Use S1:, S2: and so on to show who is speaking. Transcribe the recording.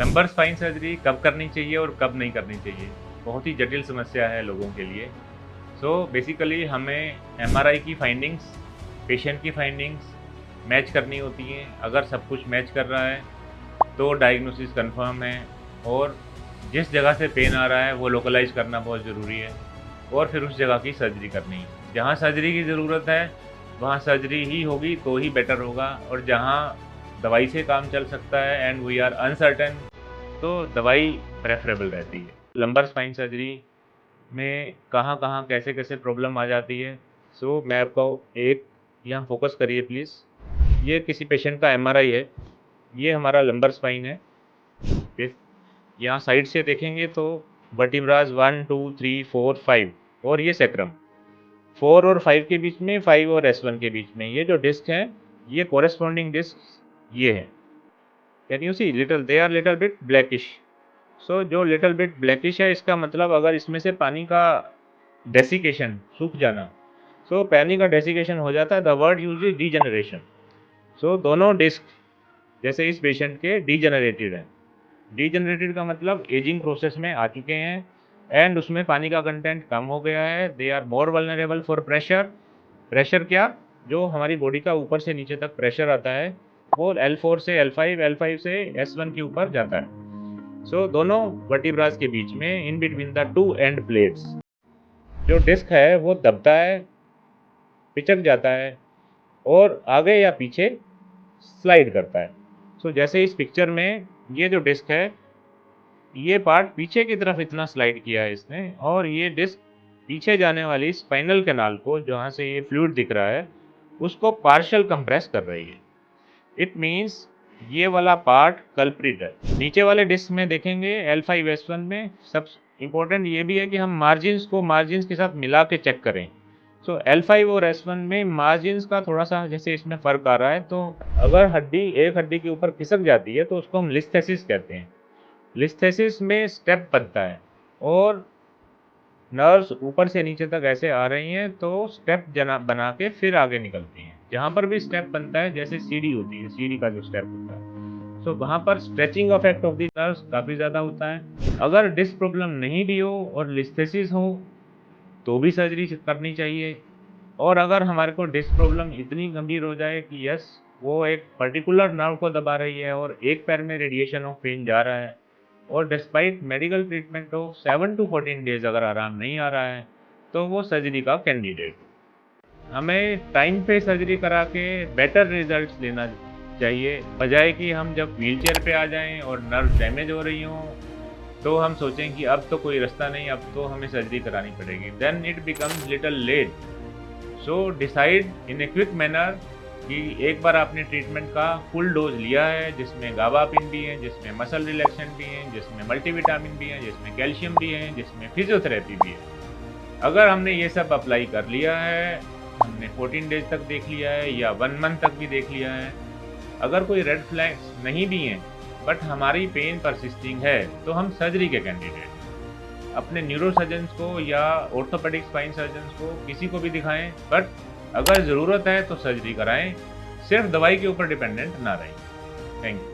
S1: Lumbar spine surgery कब करनी चाहिए और कब नहीं करनी चाहिए, बहुत ही जटिल समस्या है लोगों के लिए। सो बेसिकली हमें एमआरआई की फाइंडिंग्स, पेशेंट की फाइंडिंग्स मैच करनी होती हैं। अगर सब कुछ मैच कर रहा है तो डायग्नोसिस कंफर्म है, और जिस जगह से पेन आ रहा है वो लोकलाइज करना बहुत ज़रूरी है, और फिर उस जगह की सर्जरी करनी है। जहाँ सर्जरी की ज़रूरत है वहाँ सर्जरी ही होगी तो ही बेटर होगा, और जहाँ दवाई से काम चल सकता है एंड वी आर अनसर्टेन तो दवाई प्रेफरेबल रहती है। लंबर स्पाइन सर्जरी में कहाँ-कहाँ, कैसे-कैसे प्रॉब्लम आ जाती है। सो मैं आपको एक यहाँ फोकस करिए प्लीज़। ये किसी पेशेंट का एमआरआई है। ये हमारा लंबर स्पाइन है। फिर यहाँ साइड से देखेंगे तो वर्टिब्रास 1, 2, 3, 4, 5 और ये सैक्रम। 4 और 5 के बीच में, 5 और S1 के बीच में ये जो डिस्क है, ये कोरेस्पॉन्डिंग डिस्क ये है। Can you see little, they are little bit blackish. So जो लिटिल बिट ब्लैकिश है, इसका मतलब अगर इसमें से पानी का डेसिकेशन, सूख जाना, सो पानी का डेसिकेशन हो जाता है, the word use is degeneration. So दोनों डिस्क जैसे इस पेशेंट के डीजनरेटेड हैं। डीजनरेटेड का मतलब एजिंग प्रोसेस में आ चुके हैं एंड उसमें पानी का कंटेंट कम हो गया है। They are more vulnerable for pressure. Pressure क्या, जो हमारी बॉडी का ऊपर से नीचे तक प्रेशर आता है वो L4 से L5, L5 से S1 के ऊपर जाता है। सो दोनों वर्टिब्रास के बीच में, in between the two and plates, जो डिस्क है वो दबता है, पिचक जाता है और आगे या पीछे स्लाइड करता है। सो जैसे इस पिक्चर में ये जो डिस्क है, ये पार्ट पीछे की तरफ इतना स्लाइड किया है इसने, और ये डिस्क पीछे जाने वाली स्पाइनल कैनाल को, जहाँ से ये फ्लूइड दिख रहा है, उसको पार्शियल कंप्रेस कर रही है। इट मीन्स ये वाला पार्ट कल्प्रिट है। नीचे वाले डिस्क में देखेंगे L5S1 में सब इम्पोर्टेंट ये भी है कि हम मार्जिन्स के साथ मिला के चेक करें। सो L5 और S1 में मार्जिन्स का थोड़ा सा जैसे इसमें फ़र्क आ रहा है, तो अगर एक हड्डी के ऊपर खिसक जाती है तो उसको हम लिस्थेसिस कहते हैं। लिस्थेसिस में स्टेप बनता है और नर्व्स ऊपर से नीचे तक ऐसे आ रही हैं तो स्टेप बना के फिर आगे निकलती हैं। जहाँ पर भी स्टेप बनता है, जैसे सीढ़ी होती है, सीढ़ी का जो स्टेप होता है, सो वहाँ पर stretching effect of the nerves काफ़ी ज़्यादा होता है। अगर डिस्क प्रॉब्लम नहीं भी हो और लिस्थेसिस हो तो भी सर्जरी करनी चाहिए। और अगर हमारे को डिस्क प्रॉब्लम इतनी गंभीर हो जाए कि यस, वो एक पर्टिकुलर नर्व को दबा रही है और एक पैर में रेडिएशन ऑफ पेन जा रहा है, और despite medical treatment of 7 to 14 days अगर आराम नहीं आ रहा है, तो वो सर्जरी का कैंडिडेट। हमें टाइम पे सर्जरी करा के बेटर रिजल्ट्स लेना चाहिए, बजाय कि हम जब व्हीलचेयर पे आ जाएं और नर्व डैमेज हो रही हों तो हम सोचें कि अब तो कोई रास्ता नहीं, अब तो हमें सर्जरी करानी पड़ेगी। Then it becomes little late. So decide in a quick manner कि एक बार आपने ट्रीटमेंट का फुल डोज लिया है, जिसमें गाबापिन भी है, जिसमें मसल रिलैक्सेंट भी है, जिसमें मल्टीविटामिन भी है, जिसमें कैल्शियम भी है, जिसमें फिजियोथेरेपी भी है। अगर हमने ये सब अप्लाई कर लिया है, हमने 14 डेज तक देख लिया है या 1 मंथ तक भी देख लिया है, अगर कोई रेड फ्लैग्स नहीं भी हैं बट हमारी पेन परसिस्टिंग है, तो हम सर्जरी के कैंडिडेट। अपने न्यूरो सर्जन्स को या ऑर्थोपेडिक स्पाइन सर्जन्स को, किसी को भी दिखाएं, बट अगर ज़रूरत है तो सर्जरी कराएं। सिर्फ दवाई के ऊपर डिपेंडेंट ना रहें। Thank you.